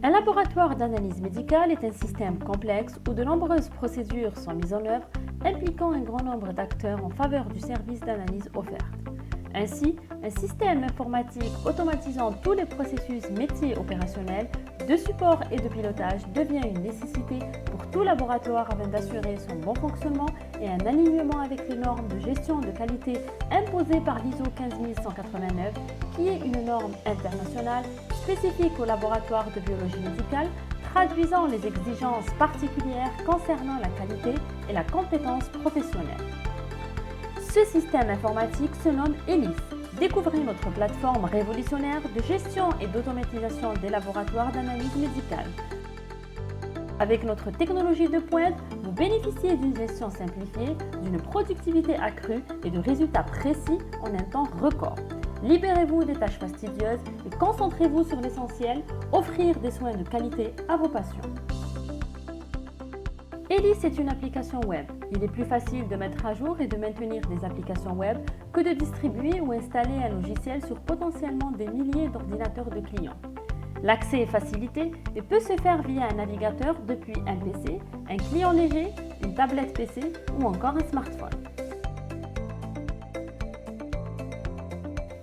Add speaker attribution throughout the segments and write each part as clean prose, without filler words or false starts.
Speaker 1: Un laboratoire d'analyse médicale est un système complexe où de nombreuses procédures sont mises en œuvre, impliquant un grand nombre d'acteurs en faveur du service d'analyse offert. Ainsi, un système informatique automatisant tous les processus métiers opérationnels, de support et de pilotage devient une nécessité pour tout laboratoire afin d'assurer son bon fonctionnement et un alignement avec les normes de gestion de qualité imposées par l'ISO 15189, qui est une norme internationale spécifique aux laboratoires de biologie médicale, traduisant les exigences particulières concernant la qualité et la compétence professionnelle. Ce système informatique se nomme ELIS. Découvrez notre plateforme révolutionnaire de gestion et d'automatisation des laboratoires d'analyse médicale. Avec notre technologie de pointe, vous bénéficiez d'une gestion simplifiée, d'une productivité accrue et de résultats précis en un temps record. Libérez-vous des tâches fastidieuses et concentrez-vous sur l'essentiel, offrir des soins de qualité à vos patients. ELIS est une application web. Il est plus facile de mettre à jour et de maintenir des applications web que de distribuer ou installer un logiciel sur potentiellement des milliers d'ordinateurs de clients. L'accès est facilité et peut se faire via un navigateur depuis un PC, un client léger, une tablette PC ou encore un smartphone.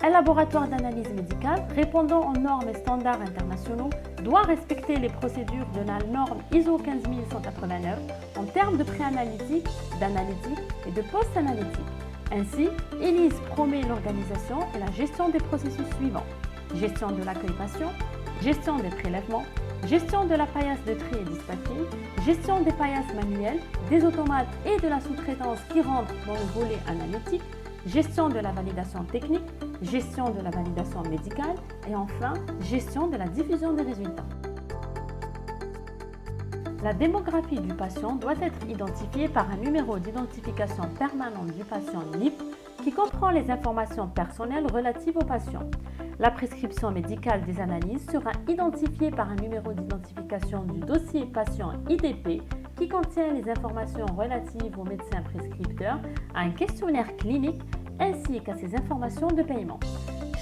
Speaker 1: Un laboratoire d'analyse médicale répondant aux normes et standards internationaux doit respecter les procédures de la norme ISO 15189 en termes de pré-analytique, d'analytique et de post-analytique. Ainsi, ELIS promet l'organisation et la gestion des processus suivants: gestion de l'accueil patient, gestion des prélèvements, gestion de la paillasse de tri et dispatching, gestion des paillasses manuelles, des automates et de la sous-traitance qui rentrent dans le volet analytique, gestion de la validation technique, gestion de la validation médicale et enfin, gestion de la diffusion des résultats. La démographie du patient doit être identifiée par un numéro d'identification permanent du patient NIP qui comprend les informations personnelles relatives au patient. La prescription médicale des analyses sera identifiée par un numéro d'identification du dossier patient IDP qui contient les informations relatives au médecin prescripteur, à un questionnaire clinique ainsi qu'à ses informations de paiement.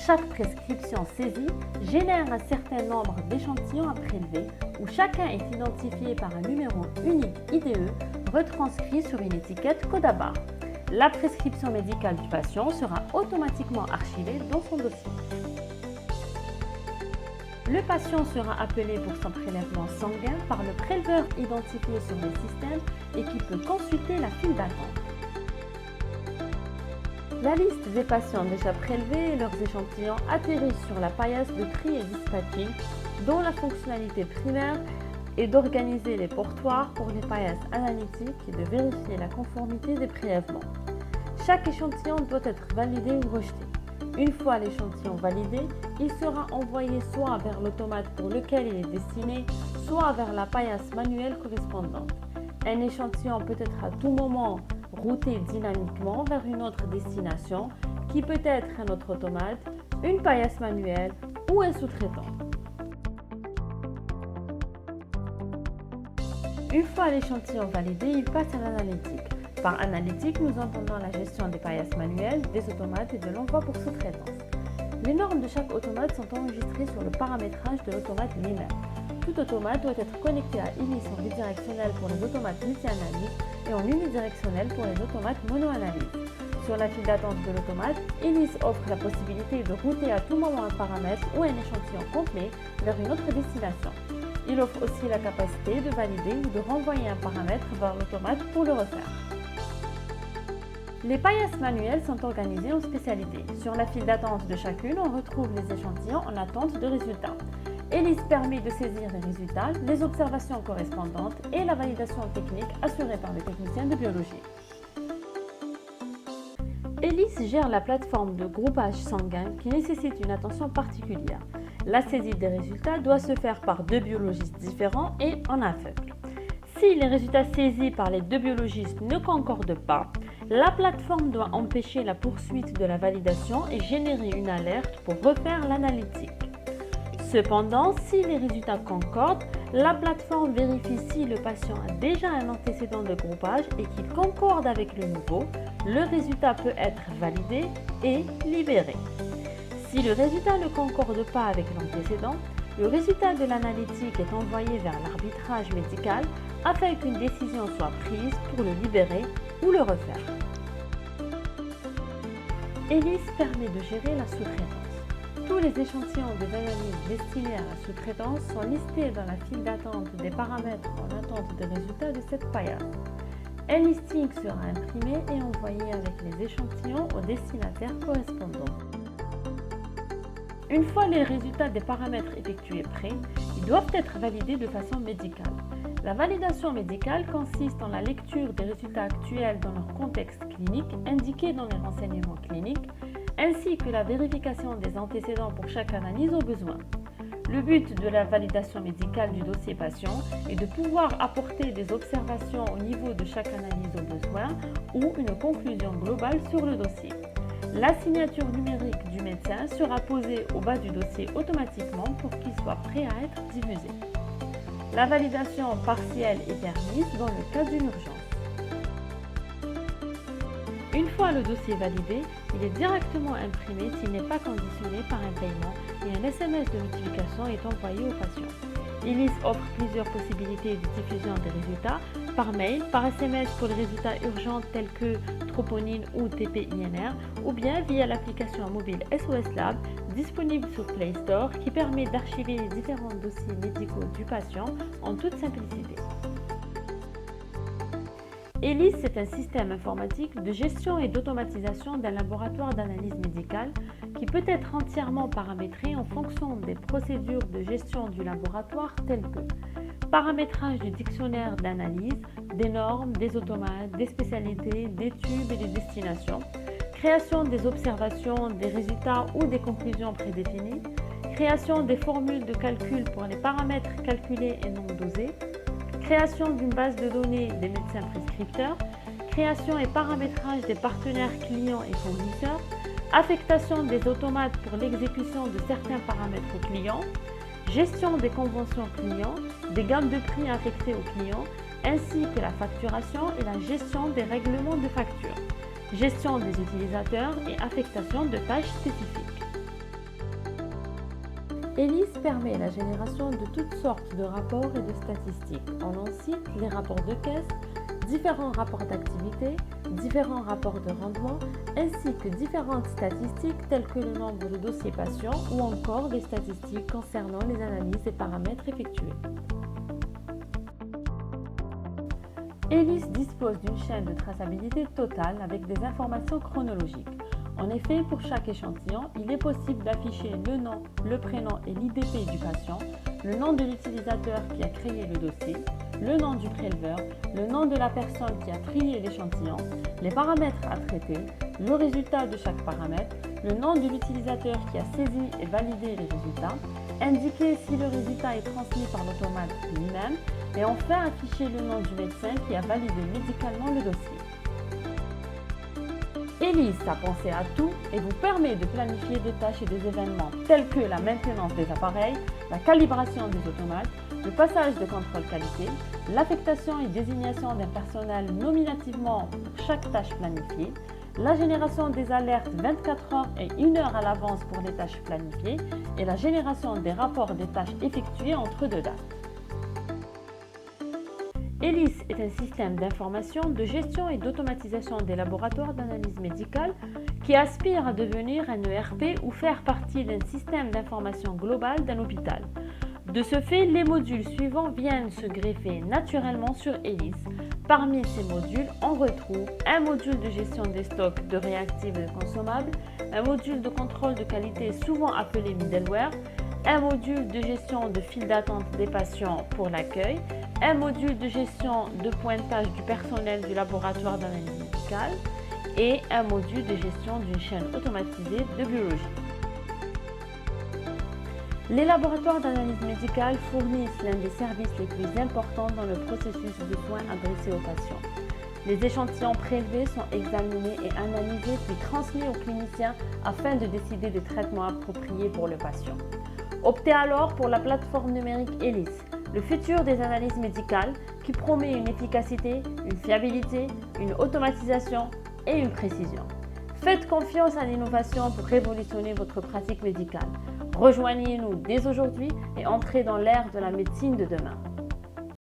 Speaker 1: Chaque prescription saisie génère un certain nombre d'échantillons à prélever où chacun est identifié par un numéro unique IDE retranscrit sur une étiquette code à barre. La prescription médicale du patient sera automatiquement archivée dans son dossier. Le patient sera appelé pour son prélèvement sanguin par le préleveur identifié sur le système et qui peut consulter la file d'attente. La liste des patients déjà prélevés et leurs échantillons atterrissent sur la paillasse de tri et dispatching, dont la fonctionnalité primaire est d'organiser les portoirs pour les paillasses analytiques et de vérifier la conformité des prélèvements. Chaque échantillon doit être validé ou rejeté. Une fois l'échantillon validé, il sera envoyé soit vers l'automate pour lequel il est destiné, soit vers la paillasse manuelle correspondante. Un échantillon peut être à tout moment routé dynamiquement vers une autre destination, qui peut être un autre automate, une paillasse manuelle ou un sous-traitant. Une fois l'échantillon validé, il passe à l'analytique. Par analytique, nous entendons la gestion des paillasses manuelles, des automates et de l'envoi pour sous-traitance. Les normes de chaque automate sont enregistrées sur le paramétrage de l'automate lui-même. Tout automate doit être connecté à ELIS en bidirectionnel pour les automates multi-analyse et en unidirectionnel pour les automates mono-analyse. Sur la file d'attente de l'automate, ELIS offre la possibilité de router à tout moment un paramètre ou un échantillon complet vers une autre destination. Il offre aussi la capacité de valider ou de renvoyer un paramètre vers l'automate pour le refaire. Les paillasses manuelles sont organisées en spécialités. Sur la file d'attente de chacune, on retrouve les échantillons en attente de résultats. ELIS permet de saisir les résultats, les observations correspondantes et la validation technique assurée par le technicien de biologie. ELIS gère la plateforme de groupage sanguin qui nécessite une attention particulière. La saisie des résultats doit se faire par deux biologistes différents et en aveugle. Si les résultats saisis par les deux biologistes ne concordent pas, la plateforme doit empêcher la poursuite de la validation et générer une alerte pour refaire l'analytique. Cependant, si les résultats concordent, la plateforme vérifie si le patient a déjà un antécédent de groupage et qu'il concorde avec le nouveau. Le résultat peut être validé et libéré. Si le résultat ne concorde pas avec l'antécédent, Le résultat de l'analytique est envoyé vers l'arbitrage médical afin qu'une décision soit prise pour le libérer ou le refaire. ELIS permet de gérer la sous-traitance. Tous les échantillons des analyses destinées à la sous-traitance sont listés dans la file d'attente des paramètres en attente des résultats de cette paillasse. Un listing sera imprimé et envoyé avec les échantillons au destinataire correspondant. Une fois les résultats des paramètres effectués prêts, ils doivent être validés de façon médicale. La validation médicale consiste en la lecture des résultats actuels dans leur contexte clinique indiqué dans les renseignements cliniques, ainsi que la vérification des antécédents pour chaque analyse au besoin. Le but de la validation médicale du dossier patient est de pouvoir apporter des observations au niveau de chaque analyse au besoin ou une conclusion globale sur le dossier. La signature numérique du médecin sera posée au bas du dossier automatiquement pour qu'il soit prêt à être diffusé. La validation partielle est permise dans le cas d'une urgence. Une fois le dossier validé, il est directement imprimé s'il n'est pas conditionné par un paiement et un SMS de notification est envoyé au patient. ELIS offre plusieurs possibilités de diffusion des résultats par mail, par SMS pour les résultats urgents tels que troponine ou TP-INR ou bien via l'application mobile SOS Lab disponible sur Play Store qui permet d'archiver les différents dossiers médicaux du patient en toute simplicité. ELIS est un système informatique de gestion et d'automatisation d'un laboratoire d'analyse médicale qui peut être entièrement paramétré en fonction des procédures de gestion du laboratoire telles que paramétrage du dictionnaire d'analyse, des normes, des automates, des spécialités, des tubes et des destinations, création des observations, des résultats ou des conclusions prédéfinies, création des formules de calcul pour les paramètres calculés et non dosés, création d'une base de données des médecins prescripteurs, création et paramétrage des partenaires clients et fournisseurs, affectation des automates pour l'exécution de certains paramètres clients, gestion des conventions clients, des gammes de prix affectées aux clients, ainsi que la facturation et la gestion des règlements de facture, gestion des utilisateurs et affectation de tâches spécifiques. ELIS permet la génération de toutes sortes de rapports et de statistiques. On en cite les rapports de caisse, différents rapports d'activité, différents rapports de rendement, ainsi que différentes statistiques telles que le nombre de dossiers patients ou encore des statistiques concernant les analyses et paramètres effectués. ELIS dispose d'une chaîne de traçabilité totale avec des informations chronologiques. En effet, pour chaque échantillon, il est possible d'afficher le nom, le prénom et l'IDP du patient, le nom de l'utilisateur qui a créé le dossier, le nom du préleveur, le nom de la personne qui a trié l'échantillon, les paramètres à traiter, le résultat de chaque paramètre, le nom de l'utilisateur qui a saisi et validé les résultats, indiquer si le résultat est transmis par l'automate lui-même et enfin afficher le nom du médecin qui a validé médicalement le dossier. ELIS a pensé à tout et vous permet de planifier des tâches et des événements tels que la maintenance des appareils, la calibration des automates, le passage de contrôle qualité, l'affectation et désignation d'un personnel nominativement pour chaque tâche planifiée, la génération des alertes 24 heures et 1 heure à l'avance pour les tâches planifiées et la génération des rapports des tâches effectuées entre deux dates. ELIS est un système d'information, de gestion et d'automatisation des laboratoires d'analyse médicale qui aspire à devenir un ERP ou faire partie d'un système d'information global d'un hôpital. De ce fait, les modules suivants viennent se greffer naturellement sur ELIS. Parmi ces modules, on retrouve un module de gestion des stocks de réactifs et de consommables, un module de contrôle de qualité souvent appelé middleware, un module de gestion de file d'attente des patients pour l'accueil, un module de gestion de pointage du personnel du laboratoire d'analyse médicale et un module de gestion d'une chaîne automatisée de biologie. Les laboratoires d'analyse médicale fournissent l'un des services les plus importants dans le processus de soins adressé aux patients. Les échantillons prélevés sont examinés et analysés puis transmis aux cliniciens afin de décider des traitements appropriés pour le patient. Optez alors pour la plateforme numérique ELIS, le futur des analyses médicales qui promet une efficacité, une fiabilité, une automatisation et une précision. Faites confiance à l'innovation pour révolutionner votre pratique médicale. Rejoignez-nous dès aujourd'hui et entrez dans l'ère de la médecine de demain.